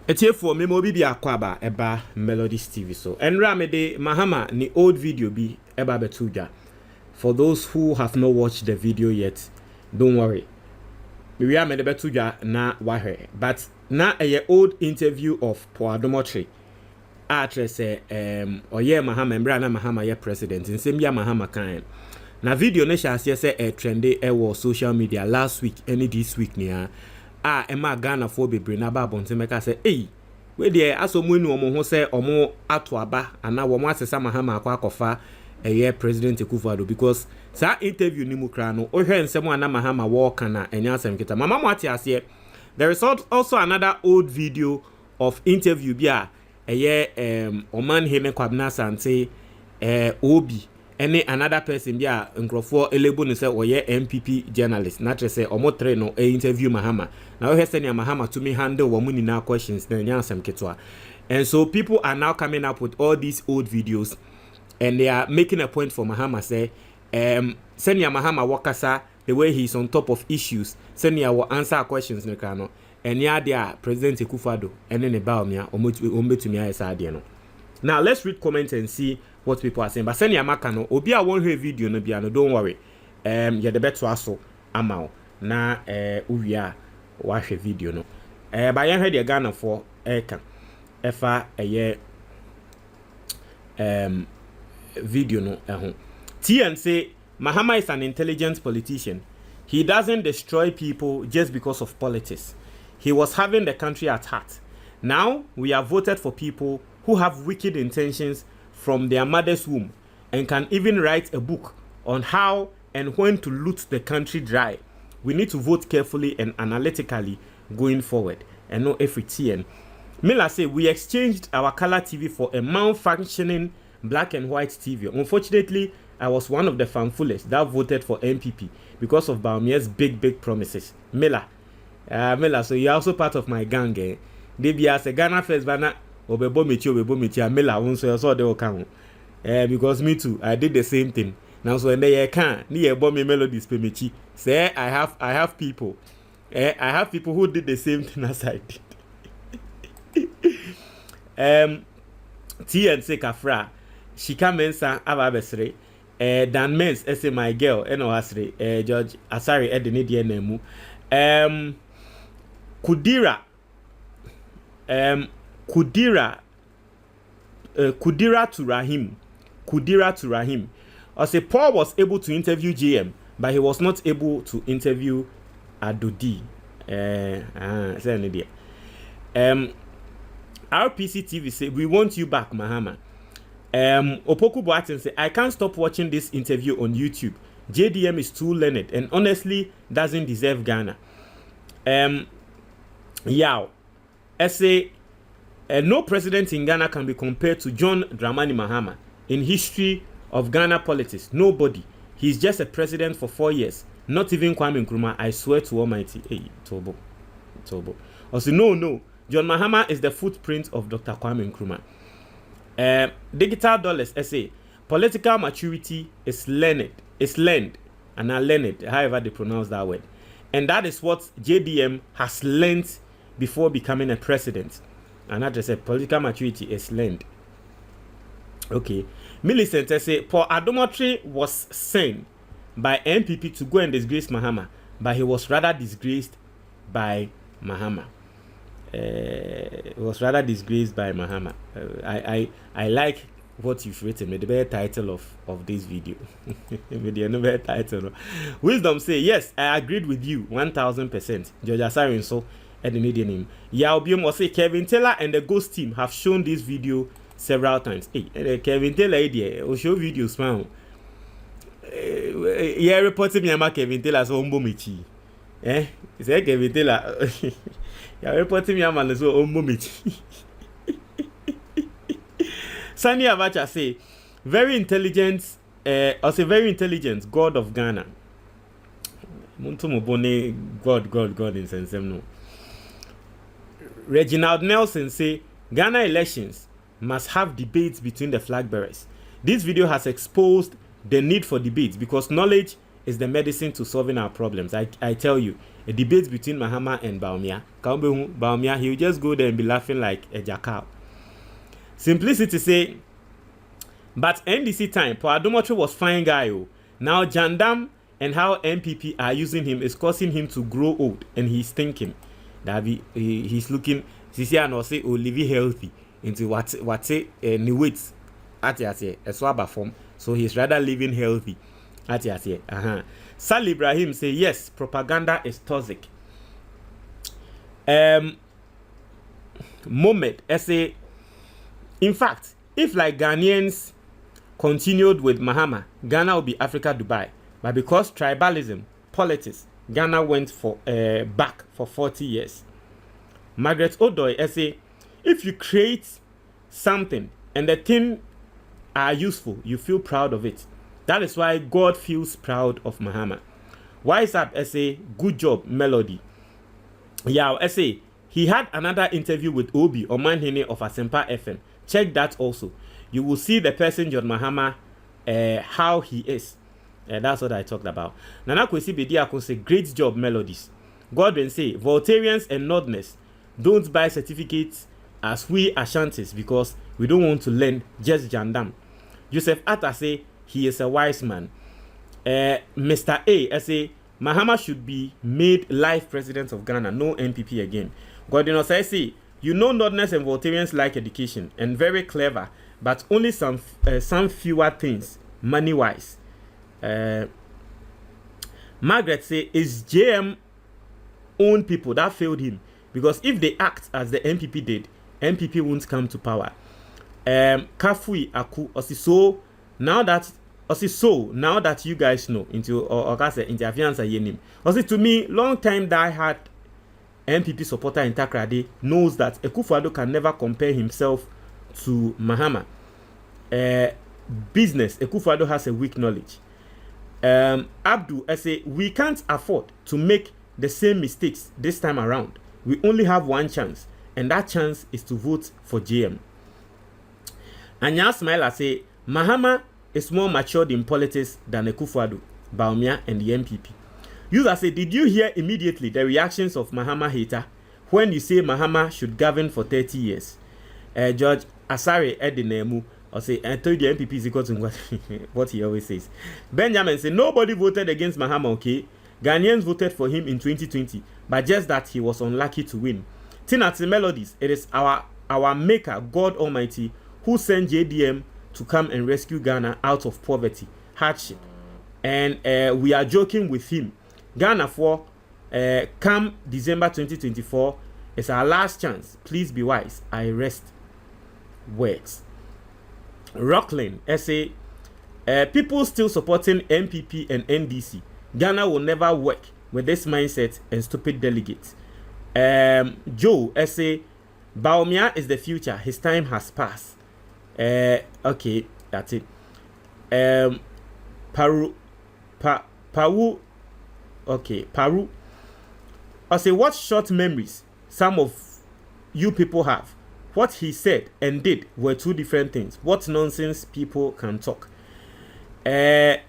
Etiye for me mo bi akwaba eba Melodies TV so. Enra me de Mahama ni old video bi eba betuja. For those who have not watched the video yet, don't worry. We are me de betuja na wahwe. But na a old interview of Poadomotri. Actress oye Mahama mbra na Mahama ye president. Nsem ya Mahama kan. Na video ne sha se trendy e social media last week any this week ni Emma Ghana for bebre na ba bonte meka say we dey asomu enu omo ho say omo ato aba ana wo mo asesa Mahama akofa president Akufo-Addo because sa interview ni mu kra no o hwe nsem ana Mahama wo kana enya asem kita mama mo ate ase. There is also another old video of interview bia Oman Heme Kwabena Sante Obi any another person bia nkrofo elebo ne say oye NPP journalist na tre say omo tre no interview Mahama na we say Mahama to me handle wo munina questions na nya asem ketwa. And so people are now coming up with all these old videos and they are making a point for Mahama say senya Mahama wakasa the way he's on top of issues senya will answer questions ne kano and ya there President Akufo-Addo and then about me ombetumi ayesa ade no. Now let's read comments and see what people are saying. But send your makano obi a won hear video no bia no, don't worry. You the better aso amao na uwia wa hwe video no. Ba yan head Ghana for kan efa video no TN say Mahama is an intelligent politician. He doesn't destroy people just because of politics. He was having the country at heart. Now we have voted for people who have wicked intentions from their mother's womb and can even write a book on how and when to loot the country dry. We need to vote carefully and analytically going forward. And no FTN. Miller say we exchanged our color TV for a malfunctioning black and white TV. Unfortunately, I was one of the fanfullers that voted for NPP because of Baumia's big promises. Miller, so you're also part of my gang. They be as a Ghana first banner. Obebo mechi Miller won so they will come. Because me too, I did the same thing. Now so when they can ni ebo me melodies pe mechi. Say I have people. I have people who did the same thing as I did. TNC Kafra, Shika Mensa Ababesre, Dan Mens ese my girl, eno hasre, George Asari edeni die nemu. Kudira to Rahim. I say Paul was able to interview JM, but he was not able to interview Adodi. RPC TV say we want you back, Mahama. Opoku Boateng say I can't stop watching this interview on YouTube. JDM is too learned and honestly doesn't deserve Ghana. Yao. I say no president in Ghana can be compared to John Dramani Mahama in history of Ghana politics. Nobody. He's just a president for 4 years. Not even Kwame Nkrumah. I swear to Almighty. Hey, Tobo. I say no. John Mahama is the footprint of Dr. Kwame Nkrumah. Digital dollars. I say political maturity is learned, and I learned, however they pronounce that word, and that is what JDM has learned before becoming a president. And I just said political maturity is learned. Okay. Millicent say Paul Adomotri was sent by NPP to go and disgrace Mahama, but he was rather disgraced by Mahama. I like what you've written. The better title of this video. The better title. Wisdom say yes, I agreed with you 1000%. George Asari so at the media name. Yaobium will say Kevin Taylor and the Ghost team have shown this video several times. Hey, Kevin Taylor idea will show videos now. Yeah, reported me about Kevin Taylor so umbomichi. He said Kevin Taylor. Yeah, reporting me about so umbomichi. Sani Abacha say very intelligent. Very intelligent God of Ghana. Muntumo bone God in sense no. Reginald Nelson say Ghana elections must have debates between the flag bearers. This video has exposed the need for debates because knowledge is the medicine to solving our problems. I tell you, a debate between Mahama and Baumia, he'll just go there and be laughing like a jackal. Simplicity say, but NDC time, Poadomotre was fine guy. Now Jandam and how NPP are using him is causing him to grow old, and he's thinking that he's looking, and say, live healthy into what say new weights at a swabber form. So he's rather living healthy at Sal Ibrahim say yes, propaganda is toxic. Mohammed say, in fact, if like Ghanaians continued with Mahama, Ghana will be Africa Dubai. But because tribalism, politics, Ghana went for back for 40 years. Margaret Odoy say, if you create something and the thing are useful, you feel proud of it. That is why God feels proud of Mahama. Wise Up say, good job, Melody. Yeah, say, he had another interview with Obi Omanhene of Asempa FM. Check that also. You will see the person John Mahama, how he is. That's what I talked about. Nana Kwesi Bediako say, great job, Melodies. Godwin say, Voltarians and Nordness don't buy certificates as we Ashantis because we don't want to learn just Jandam. Joseph Atta say, he is a wise man. Mr. A say, Mahama should be made life president of Ghana, no NPP again. Godwin also say, you know Nordness and Voltarians like education and very clever, but only some fewer things, money-wise. Margaret say, it's JM own people that failed him, because if they act as the NPP did, NPP won't come to power. Kafui Aku so now that you guys know into interference yenim. To me, long time die hard NPP supporter in Takrade knows that Akufo-Addo can never compare himself to Mahama. Business, Akufo-Addo has a weak knowledge. Abdul, I say, we can't afford to make the same mistakes this time around. We only have one chance, and that chance is to vote for JM. Anya Smile, I say, Mahama is more matured in politics than Akufo-Addo, Baumia, and the NPP. User say, did you hear immediately the reactions of Mahama hater when you say Mahama should govern for 30 years? George Asare Edinemu, or say, I told you NPP is equal to what he always says. Benjamin say, nobody voted against Mahama, okay? Ghanaians voted for him in 2020, but just that he was unlucky to win. Tinati Melodies, it is our maker, God Almighty, who sent JDM to come and rescue Ghana out of poverty, hardship. And we are joking with him. Ghana for come December 2024 is our last chance. Please be wise. I rest words. Rockland, say, people still supporting NPP and NDC. Ghana will never work with this mindset and stupid delegates. Joe, say, Baumia is the future. His time has passed. Okay, that's it. Paru. Okay, Paru. I say, what short memories some of you people have. What he said and did were two different things. What nonsense people can talk. Dan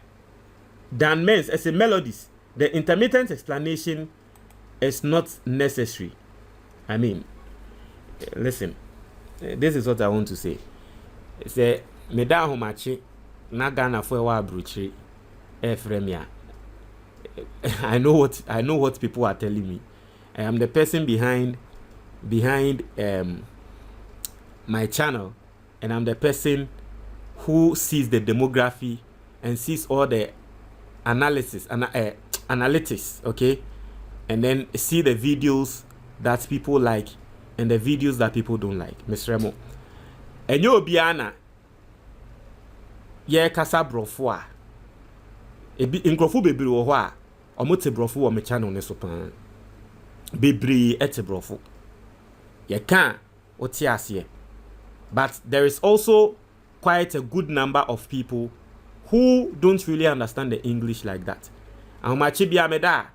Men's, as a Melodies, the intermittent explanation is not necessary. I mean, listen, this is what I want to say. Say, Meda Homachi, Nagana for a bruchery, Reframing. I know what people are telling me. I am the person behind my channel, and I'm the person who sees the demography and sees all the analytics, okay, and then see the videos that people like and the videos that people don't like. Miss Remo, and you Biana, yeah, kasa brofo a ebi nkrofo bebre wo ho a omote brofo wo me channel ne so pan bebre ete brofo ye kan oti ase. But there is also quite a good number of people who don't really understand the English like that. Ahomachibia meda.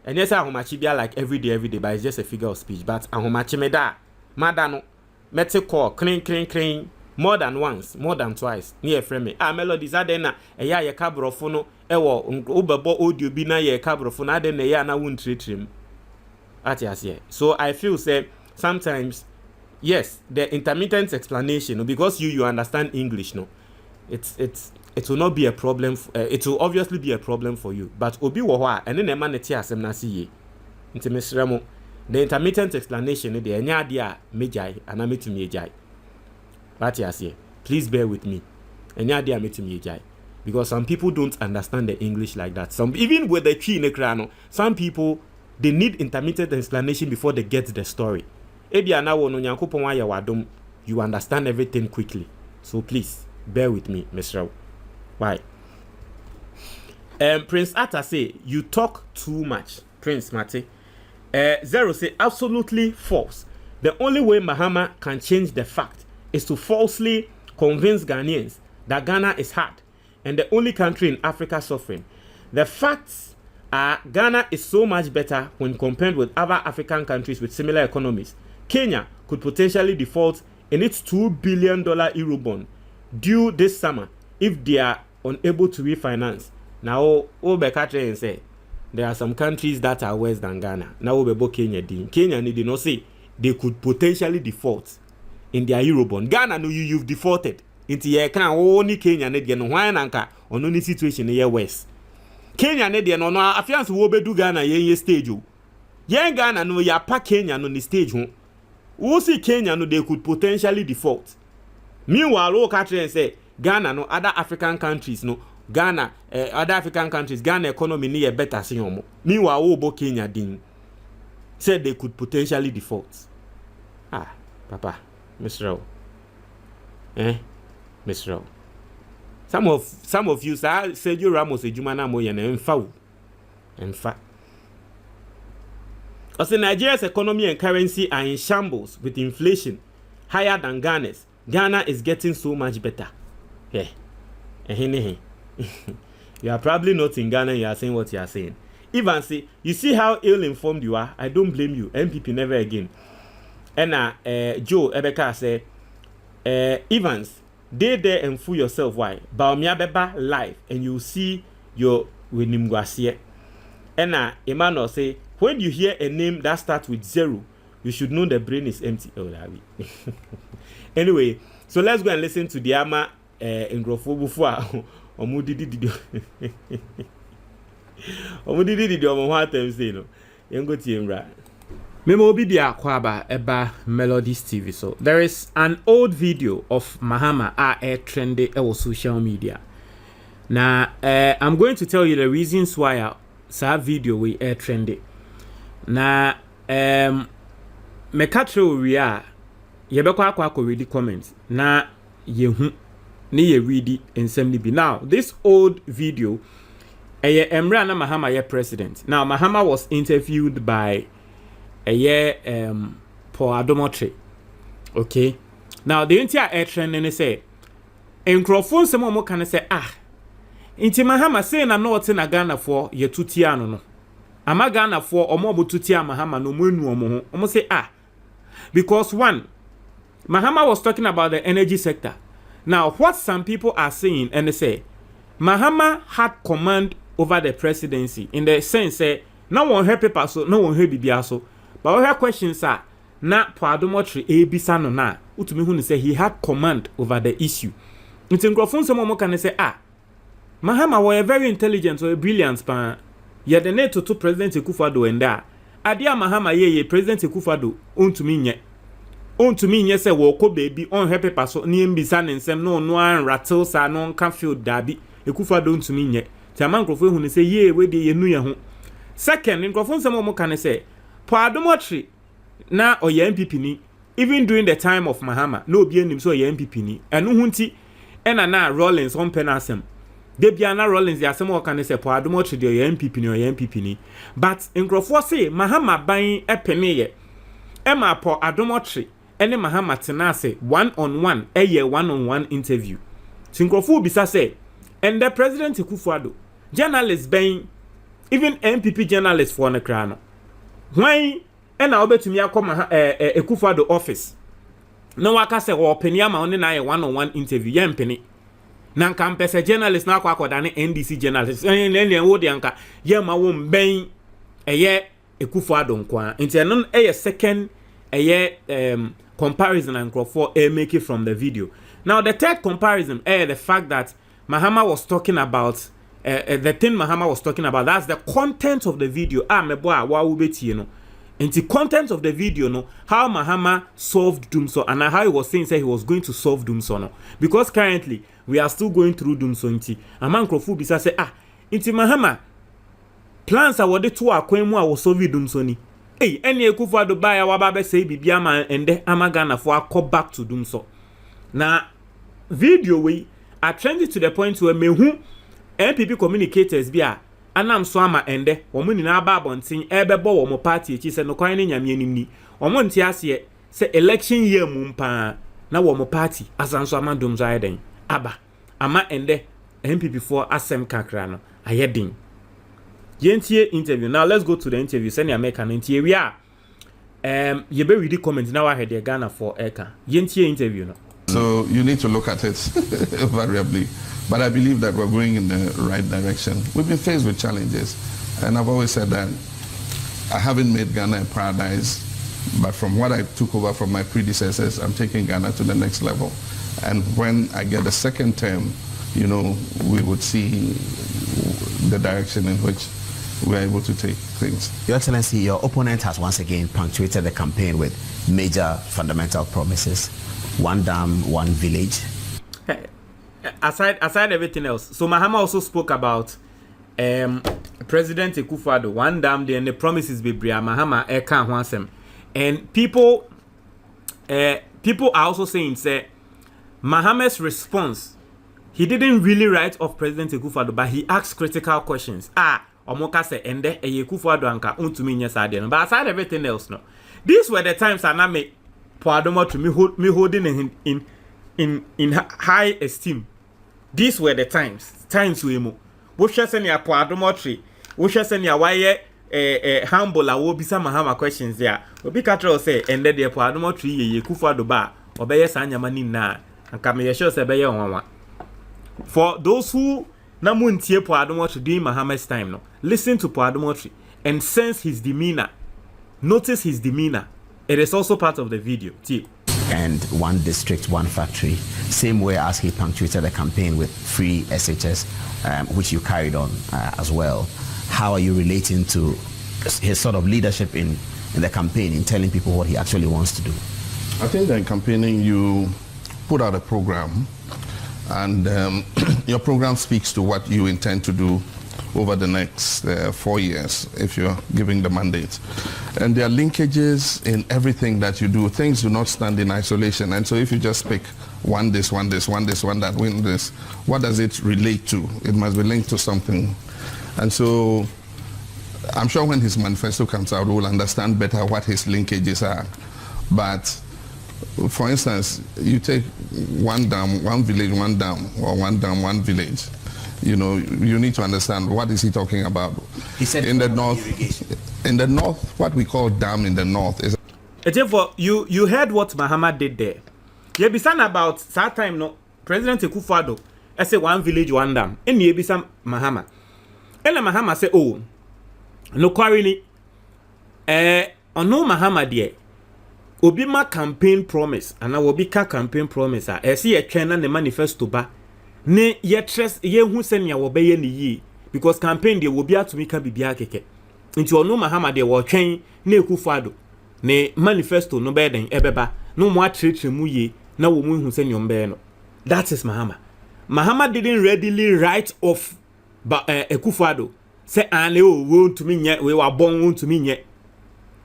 And yes, ahomachibia like every day, but it's just a figure of speech. But ahomachimeda, madano, mete call, clean, more than once, more than twice. Near Reframing. Melodies are then a ya cabrofono, ewo, ubabo audio bina ye cabrophone, I then a ya na won't treat him. So I feel say sometimes, yes, the intermittent explanation, because you understand English, no, it will not be a problem. It will obviously be a problem for you. But obi wohwa and then a man asem na siye. Intimesremo. The intermittent explanation, the enya dia mejai and ametum yejai. But yes, please bear with me. Enya dia metum yejai. Because some people don't understand the English like that. Some even with the tree in the crano, some people they need intermittent explanation before they get the story. Ebia na wono nyankopon wa wadom, you understand everything quickly. So please bear with me, Mr. Why? Prince Atta say you talk too much. Prince Mate. Zero say absolutely false. The only way Mahama can change the fact is to falsely convince Ghanaians that Ghana is hard and the only country in Africa suffering. The facts are Ghana is so much better when compared with other African countries with similar economies. Kenya could potentially default in its $2 billion Eurobond due this summer if they are unable to refinance. Now, Obekatre say there are some countries that are worse than Ghana. Now, Obebo Kenya did. Kenya did not say they could potentially default in their Eurobond. Ghana, no, you've defaulted. Into your can only Kenya need no why nanka on any situation here west. Kenya need no no afiance wo bedu Ghana ye stage o. Yen Ghana no ya pa Kenya no the stage ho. Who see Kenya no they could potentially default. Meanwhile, look at and say Ghana no other African countries no Ghana other African countries Ghana economy near better sin. Meanwhile, Obo Kenya din said they could potentially default. Ah, Papa, Mr. Mr. Some of you said you Ramos a Jumana Moyan and foul. In fact, as Nigeria's economy and currency are in shambles with inflation higher than Ghana's. Ghana is getting so much better. Yeah. You are probably not in Ghana, you are saying what you are saying. Even say, you see how ill-informed you are. I don't blame you. NPP never again. And Joe Ebeka say, Evans, they there and fool yourself. Why? Baumia Beba live and you see your Winimguasie. And Emmanuel say, when you hear a name that starts with 0, you should know the brain is empty. Oh, anyway, so let's go and listen to the Ama in Grofobufua. Omudidi Melodies TV. So there is an old video of Mahama trendy on social media. Now I'm going to tell you the reasons why that video we trendy. Now mekatro we are yebekwa read the comments. Na yehu ni ye read ensem bi. Now this old video Emra na Mahama ye president. Now Mahama was interviewed by Paul Adomotre. Okay. Now the entire air trend and say Encrophone some more can say Inti Mahama say na not in Ghana for ye tutiano no. Ama Ghana for or more tutia Mahama no munu omo say because one Mahama was talking about the energy sector. Now what some people are saying and they say Mahama had command over the presidency in the sense no one heard paper so no one heard bibia so but all her questions are na Padomotri ebisa no na utumi hu say he had command over the issue. Nti nkrofon some mo can say Mahama was very intelligent or brilliant pa ye the net to President Akufo-Addo enda adia Mahama ye President Akufo-Addo ontumi nye say wo ko baby on her paper so ni mbisa nsem no an rattle sa no kan field dabi Akufo-Addo ontumi nye ti ama nkrofo hu say ye we de ye nu ye ho. Second, nkrofo some mo can say Padomotri na oye NPP ni even during the time of Mahama no obi anim so oye NPP ni enu hunti na Rollins on penasem de bia na Rollins ya asem o kan say Padomotri de oye NPP ni but nkrofo say Mahama ban epene ye ema Padomotri ene Mahama tenase one-on-one one-on-one interview nkrofo bisa say and the President Akufo-Addo journalists ban even NPP journalists for na kra no why and now betumi akoma Akufo-Addo office no waka say wo peni ama on na one-on-one interview ye mpeni na nka mpese journalist na akwa ne NDC journalist ne wo de anka ye ma wo mben eye Akufo-Addo nkwa nti no eye second eye comparison and for make it from the video. Now the third comparison the fact that Mahama was talking about the thing Mahama was talking about, that's the content of the video. Meboa wa ubeti no. And the content of the video no, how Mahama solved Dumso and how he was saying he was going to solve Dumso no. Because currently we are still going through Dumso nti. Aman Krofu bisa say inti Mahama plans are what the two akwemu a was solve Dumso ni. Hey, any Akufo-Addo baya wababe say bibia ma ende amagana for a call back to Dumso. Now video we are trending to the point where mehu NPP communicators bia anam so ama ende omo ni na aba abontin ebebo wo mo party echi se no kwan ne nyame anim ni omo nti ase se election year mu mpa na wo mo party asanso ama Dumso ayeden aba ama ende NPP for asem kakra no ayedin yentie interview. Now let's go to the interview. Send your make an interview. We are you be read the comment now. I had the Ghana for Eka yentie interview now. So you need to look at it variably, but I believe that we're going in the right direction. We've been faced with challenges, and I've always said that I haven't made Ghana a paradise, but from what I took over from my predecessors, I'm taking Ghana to the next level. And when I get the second term, you know, we would see the direction in which we're able to take things. Your Excellency, your opponent has once again punctuated the campaign with major fundamental promises. One dam, one village. Aside everything else, so Mahama also spoke about President Akufo-Addo, one dam, then the promises be bria Mahama eka hwansem. And people are also saying say Mahama's response, he didn't really write off President Akufo-Addo, but he asked critical questions. Omoka say ende Akufo-Addo anka untumi nya sade no. But aside everything else no, these were the times I make Poadomo to me holding in high esteem. These were the times we mo. Wo hwe se ne Poadomo tree, wo hwe se ne waye humble a wo bisa Mahama questions there. Obi katro say ende de Poadomo tree ye Akufo-Addo ba obeye sa nyama ni na anka me sure say beye onwa. For those who na muntie Poadomo tree during Mahama's time no, listen to Poadomo tree and sense his demeanor. Notice his demeanor. It is also part of the video. And one district, one factory. Same way as he punctuated the campaign with free SHS, which you carried on as well. How are you relating to his sort of leadership in the campaign, in telling people what he actually wants to do? I think that in campaigning, you put out a program, and your program speaks to what you intend to do over the next 4 years if you're giving the mandate. And there are linkages in everything that you do. Things do not stand in isolation. And so if you just pick one this, one this, one this, one that, win this, what does it relate to? It must be linked to something. And so I'm sure when his manifesto comes out, we'll understand better what his linkages are. But for instance, you take one dam, one village, one dam, or one dam, one village. You know, you need to understand what is he talking about. He said in the north, what we call dam in the north is. Therefore, you heard what Mahama did there. You be saying about that time no President Akufo-Addo, I say one village, one dam. And you be saying Mahama. And Mahama say, oh, no quarry no Mahama there. Obi ma campaign promise, and I will be campaign promise. I see a trend and the manifesto ba. Ne ye trust ye hu senya wo be ye ni yi because campaign de wo bia to mika bibia keke nti ono Mahama de wo twen na Akufo-Addo ne manifesto no be den ebeba no mo atretre mu yi na wo mu hu senya mbe no. That is Mahama didn't readily write off Akufo-Addo say ane o won to me nye we wa bon won to me nye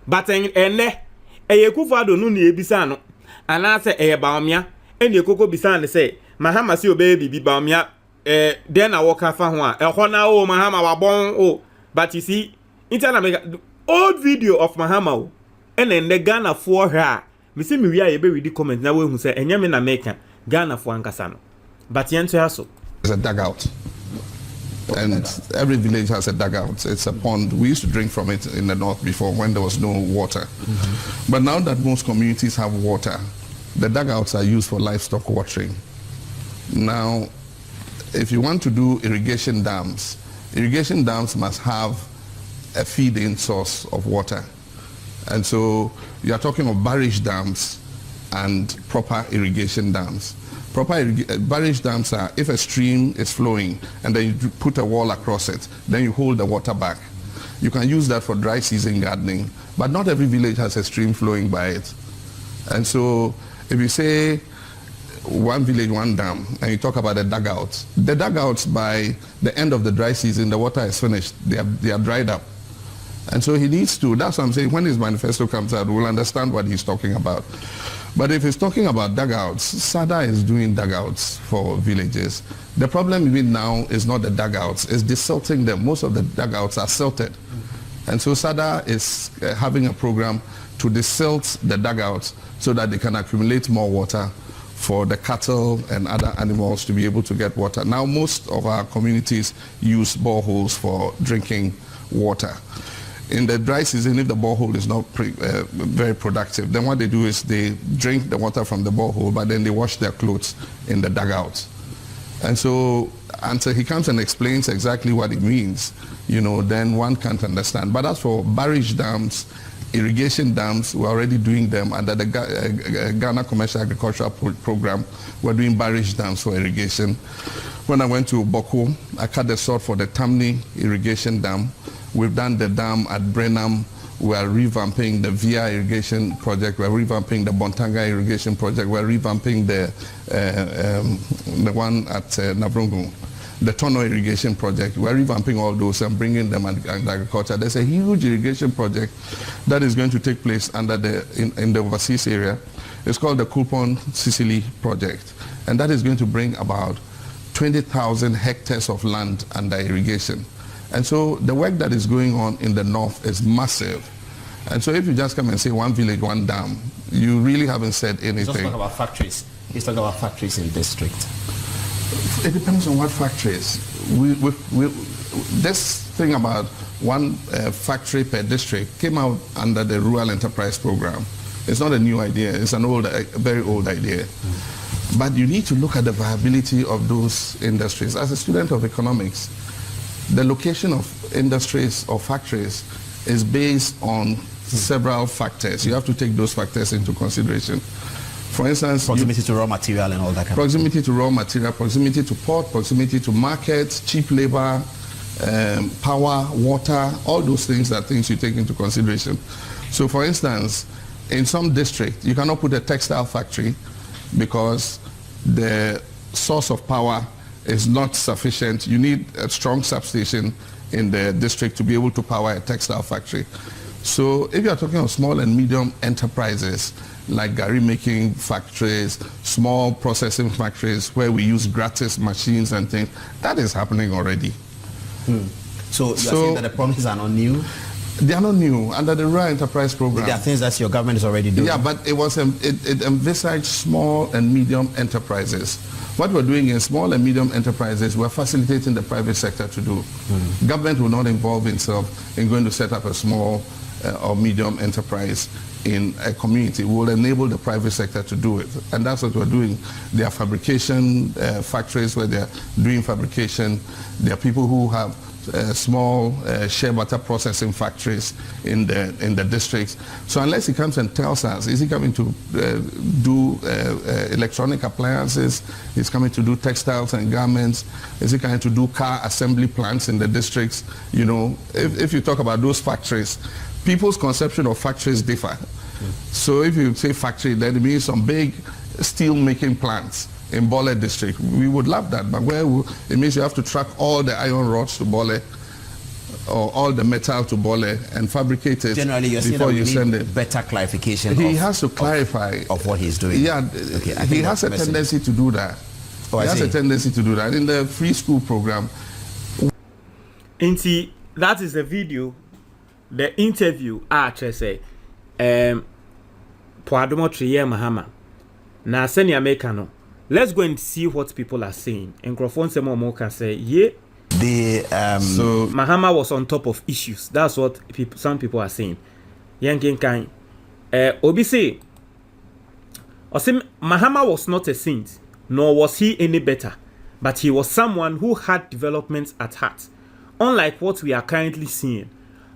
but ene Akufo-Addo no ne ebisa no ana say baomia ene ekoko bisa ne say Mahama si obey bibi baumia then I walk afa ho a ehona o Mahama wa bon o but you see internet old video of Mahama o and then the Ghana for her me see me we are be read the comment na we hu say enya me na make Ghana for ankasa no but yento yaso there's a dugout and every village has a dugout. It's a pond. We used to drink from it in the north before when there was no water. But now that most communities have water, the dugouts are used for livestock watering. Now, if you want to do irrigation dams must have a feed-in source of water. And so you are talking of barrage dams and proper irrigation dams. Barrage dams are if a stream is flowing and then you put a wall across it, then you hold the water back. You can use that for dry season gardening, but not every village has a stream flowing by it. And so if you say one village, one dam, and you talk about the dugouts by the end of the dry season, the water is finished. They are dried up. And so he needs to, that's what I'm saying, when his manifesto comes out, we'll understand what he's talking about. But if he's talking about dugouts, SADA is doing dugouts for villages. The problem even now is not the dugouts, it's desilting them. Most of the dugouts are silted. And so SADA is having a program to desilt the dugouts so that they can accumulate more water for the cattle and other animals to be able to get water. Now most of our communities use boreholes for drinking water. In the dry season, if the borehole is not very productive, then what they do is they drink the water from the borehole, but then they wash their clothes in the dugout. And so until he comes and explains exactly what it means, then one can't understand. But as for barrage dams, irrigation dams, we're already doing them under the Ghana Commercial Agricultural Program. We're doing barrage dams for irrigation. When I went to Boko, I cut the sod for the Tamni irrigation dam. We've done the dam at Brenham. We are revamping the Via irrigation project. We're revamping the Bontanga irrigation project. We're revamping the one at Nabrungu, the Tono irrigation project. We're revamping all those and bringing them under agriculture. There's a huge irrigation project that is going to take place under in the overseas area. It's called the Coupon Sicily project. And that is going to bring about 20,000 hectares of land under irrigation. And so the work that is going on in the north is massive. And so if you just come and say one village, one dam, you really haven't said anything. He's talking about factories. He's talking about factories in district. It depends on what factories. This thing about one factory per district came out under the Rural Enterprise Program. It's not a new idea. It's an very old idea. But you need to look at the viability of those industries. As a student of economics, the location of industries or factories is based on several factors. You have to take those factors into consideration. For instance, proximity to raw material and all that kind proximity to raw material, proximity to port, proximity to markets, cheap labor, power, water, all those things are things you take into consideration. So for instance, in some district, you cannot put a textile factory because the source of power is not sufficient. You need a strong substation in the district to be able to power a textile factory. So if you are talking of small and medium enterprises, like gari making factories, small processing factories where we use gratis machines and things, that is happening already. So you are saying that the promises are not new? They are not new. Under the Rural Enterprise Program, there are things that your government is already doing. Yeah, but it envisaged small and medium enterprises. What we're doing in small and medium enterprises, we're facilitating the private sector to do. Government will not involve itself in going to set up a small or medium enterprise in a community. We will enable the private sector to do it. And that's what we're doing. There are fabrication factories where they're doing fabrication. There are people who have small shea butter processing factories in the districts. So unless he comes and tells us, is he coming to do electronic appliances? He's coming to do textiles and garments? Is he coming to do car assembly plants in the districts? If you talk about those factories, people's conception of factories differ. So if you say factory, then it means some big steel making plants in Bole district. We would love that, but it means you have to truck all the iron rods to Bole or all the metal to Bole and fabricate it. Generally, you're before you send it. Better clarification. He has to clarify of what he's doing. Yeah, okay, he has a tendency to do that. He has a tendency to do that in the free school program. That is the video, the interview. Say, Poadomo Triye Mahama. Na seni America no. Let's go and see what people are saying. And Crawford more can say, yeah. So Mahama was on top of issues. That's what some people are saying. Yankin kind. Obi say, Osim Mahama was not a saint, nor was he any better, but he was someone who had developments at heart, unlike what we are currently seeing.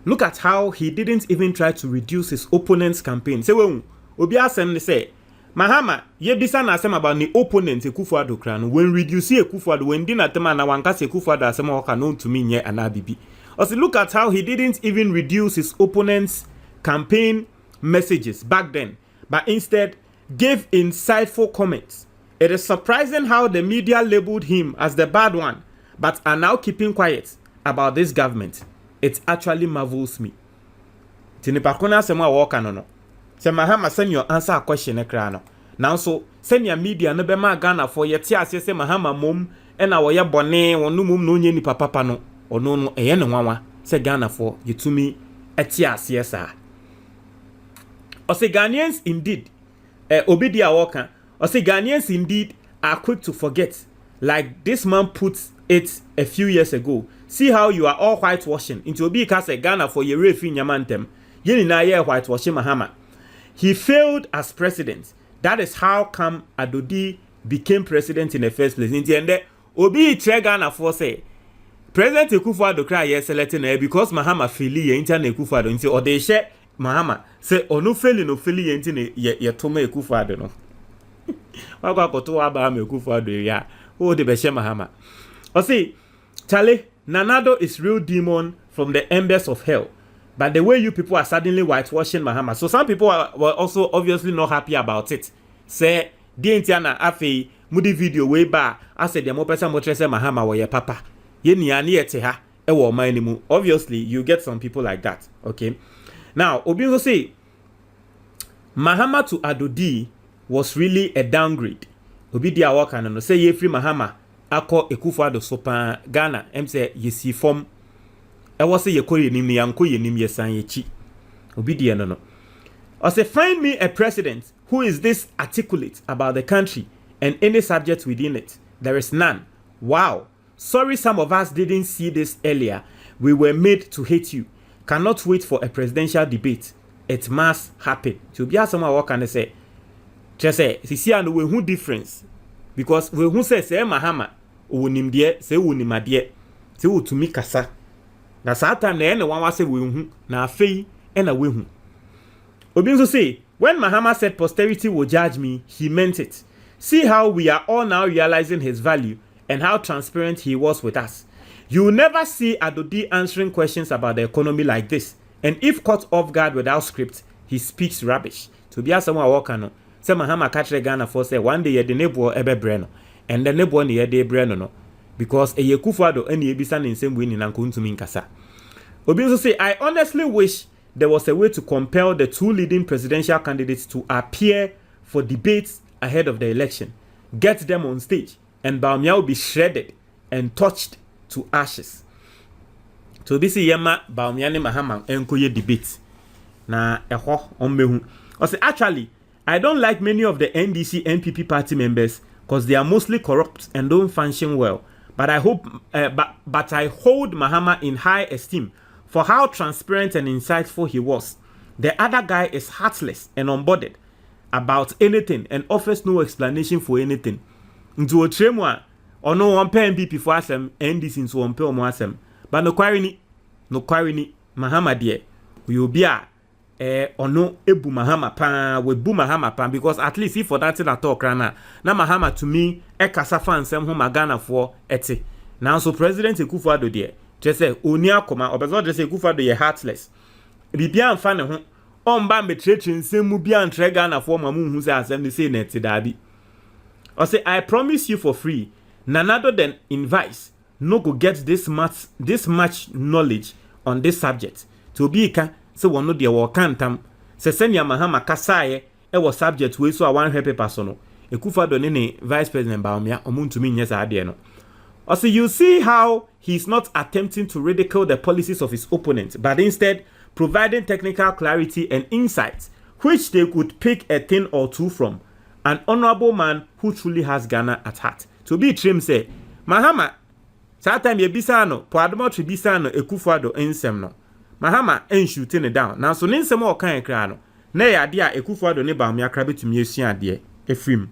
Look at how he didn't even try to reduce his opponent's campaign. Say, well, Obi Asem say, Mahama, ye bisa na asem about the opponent Ekufuado kran. When reduce Ekufuado, when dinner tema na wankase Ekufuado asem waka known to me nye anabibi. Also, look at how he didn't even reduce his opponent's campaign messages back then, but instead gave insightful comments. It is surprising how the media labeled him as the bad one, but are now keeping quiet about this government. It actually marvels me. Tinipakuna sema waka no. Se Mahama send your answer a question ekra no. Now so send your media no be ma Ghana for yeti ase se Mahama mom e na wo ye bone wonu mom no nye ni papa no. Ono no eye ne nwanwa se Ghana for yetumi eti ase sa. O say Ghanaians indeed obedi a waka. O say Ghanaians indeed are quick to forget, like this man puts it a few years ago. See how you are all whitewashing into Obi Kase Ghana for your refi nyamantem. Yeni na ye whitewashing Mahama. He failed as president. That is how come Adodi became president in the first place. In the end, Obi tre Ghana for say President Ekufuado cry ye selecting because Mahama faili ye internet Ekufuado into or they share Mahama say onu faili no faili ye internet ye tome Ekufuado no. Waka koto aba me Ekufuado ya. Oh de be share Mahama. O see Charlie, Nanado is real demon from the embers of hell. But the way you people are suddenly whitewashing Mahama. So some people were also obviously not happy about it. Say, Dientiana Afe, Moody video way back. I said, the more person motrese Mahama wa ye papa. Ye ni ani eteha, ewo mainimu. Obviously, you get some people like that. Okay. Now, Obinzo say, Mahama to Adodi was really a downgrade. Obidi awaka no say ye free Mahama. Ako Ekufuado sopa Ghana say yesi form e was say ye koye nim yanko ye nim yesan ye chi obidi no or say find me a president who is this articulate about the country and any subject within it. There is none. Wow, sorry some of us didn't see this earlier. We were made to hate you. Cannot wait for a presidential debate. It must happen. To be as someone what can I say just say see and we who difference because we who say Mahama wonim de se wonima de se wotumi kasa na satan na ene wan wa se we hu na afei ena we hu obi nso say when Mahama said posterity will judge me, he meant it. See how we are all now realizing his value and how transparent he was with us. You will never see Adodi answering questions about the economy like this, and if caught off guard without script, he speaks rubbish. To be as someone walk no say Mahama catch Ghana for say one day ye de nebo ebe breno. And the nebo ni yede breno no because a Ekufuado any ebisa in same way ni nankuntumi nkasa. Obi also say I honestly wish there was a way to compel the two leading presidential candidates to appear for debates ahead of the election. Get them on stage and Baumia will be shredded and touched to ashes. So this is Yema Baumia ni Mahama enkoye debate. Na eho onmehu. Also actually I don't like many of the NDC NPP party members because they are mostly corrupt and don't function well. But I hope, but I hold Mahama in high esteem for how transparent and insightful he was. The other guy is heartless and unbothered about anything and offers no explanation for anything. Into a tremor or no one pay NPP for asem NDC into one pay asem. But no quarry ni Mahama dear. We will be ono ebu Mahama pan we bu Mahama pan because at least if for that thing at talk na Mahama to me e kasa fan sem ho magana for ete now so President Ekufuado there just say oni akoma obezo just say Ekufuado ye heartless bibia amfa ne ho omba metretre nsem mu bia antre Ghana for mamu hu say asem ni say net dabi or say I promise you for free nanado then invite no go get this much knowledge on this subject to be ka se wono de wo kantam se senia Mahama kasaye e wo subject we so a 100 paper so no Ekufuado ne vice president Baumia omuntumi nyesa ade no. Also you see how he's not attempting to ridicule the policies of his opponent but instead providing technical clarity and insights which they could pick a thing or two from. An honorable man who truly has Ghana at heart. To be trim say Mahama Satam ye bisa no, po adoma tri bisa no Ekufuado ensem no. Mahama shooting it down. Now so ninsem o kan kra no. Na ya de a Ekufuado ne Baumia kra betumi esua de. Ephraim.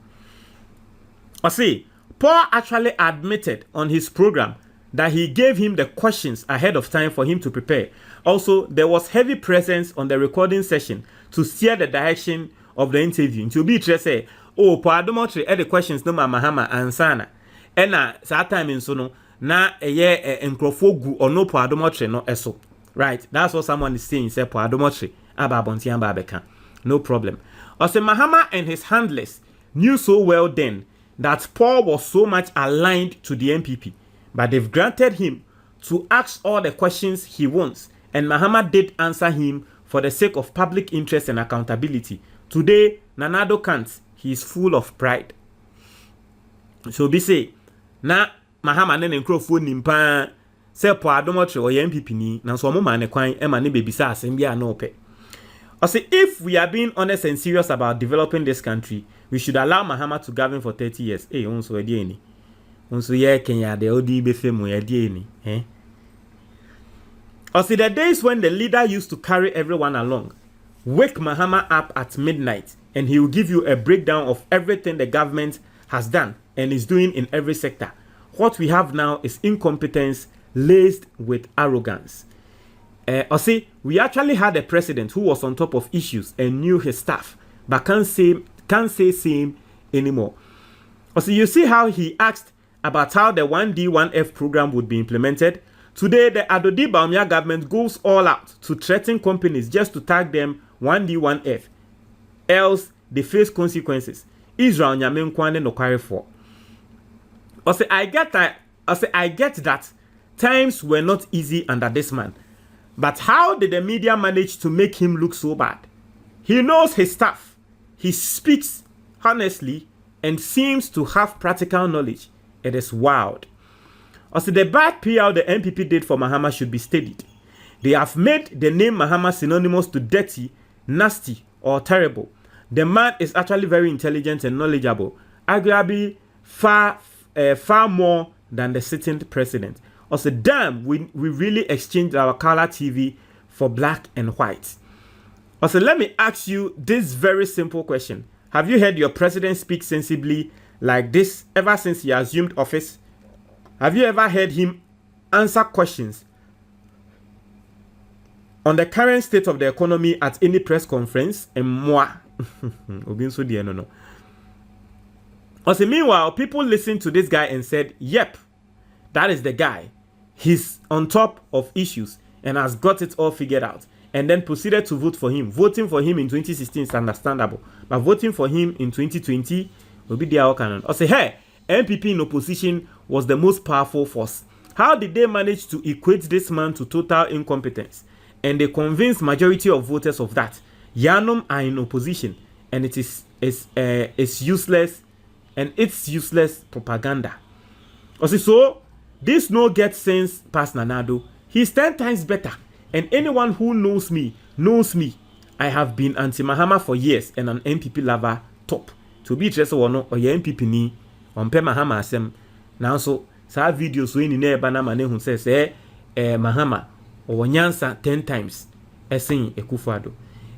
I say, Paul actually admitted on his program that he gave him the questions ahead of time for him to prepare. Also, there was heavy presence on the recording session to steer the direction of the interview. To be true, say, oh, Paul Adomotri, the questions no Mahama ansana. And that time in sono na encrofogu or no Paul Adomotri no eso. Right? That's what someone is saying. Say Paul Adomotri ababontian babeka. No problem. Also, Mahama and his handlers knew so well then that Paul was so much aligned to the NPP, but they've granted him to ask all the questions he wants, and Mahama did answer him for the sake of public interest and accountability. Today, Nanado can't. He is full of pride. So be say, na Mahama nene nkrofo nimpa se po adomotre o NPP ni na so mo mane kwan e ma ne bebisa asem bia na ope. I say, if we are being honest and serious about developing this country, we should allow Mahama to govern for 30 years. Hey, onso edi eni. Onso ye Kenya de odi befemu edi eni. I say, the days when the leader used to carry everyone along, wake Mahama up at midnight, and he will give you a breakdown of everything the government has done and is doing in every sector. What we have now is incompetence laced with arrogance. I say, we actually had a president who was on top of issues and knew his stuff, but can't say same anymore. I say, you see how he asked about how the 1D 1F program would be implemented. Today, the Adodi Baumia government goes all out to threaten companies just to tag them 1D 1F, else they face consequences. Israel nyame nkwane no kware for. I say, I get that times were not easy under this man. But how did the media manage to make him look so bad? He knows his stuff. He speaks honestly and seems to have practical knowledge. It is wild. Also, the bad PR the NPP did for Mahama should be studied. They have made the name Mahama synonymous to dirty, nasty, or terrible. The man is actually very intelligent and knowledgeable, arguably far more than the sitting president. Also, damn, we really exchanged our color TV for black and white. Also, let me ask you this very simple question. Have you heard your president speak sensibly like this ever since he assumed office? Have you ever heard him answer questions on the current state of the economy at any press conference? And moi. Also, meanwhile, people listened to this guy and said, yep, that is the guy. He's on top of issues and has got it all figured out. And then proceeded to vote for him. Voting for him in 2016 is understandable. But voting for him in 2020 will be their canon. I say, hey, NPP in opposition was the most powerful force. How did they manage to equate this man to total incompetence? And they convinced majority of voters of that. Yanum are in opposition. And it is useless. And it's useless propaganda. I say, so this no get sense past Nanado. He's 10 times better. And anyone who knows me knows me. I have been anti-Mahama for years and an NPP lover top. To be true, or no, or your NPP ni on pe Mahama asem. Now so sa videos when in eba na mane who says Mahama or nyansa 10 times essaying Ekufuado.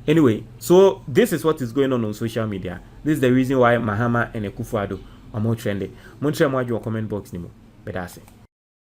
Anyway, so this is what is going on social media. This is the reason why Mahama and Ekufuado are more trendy. Montre mo your comment box nimo. Bedase.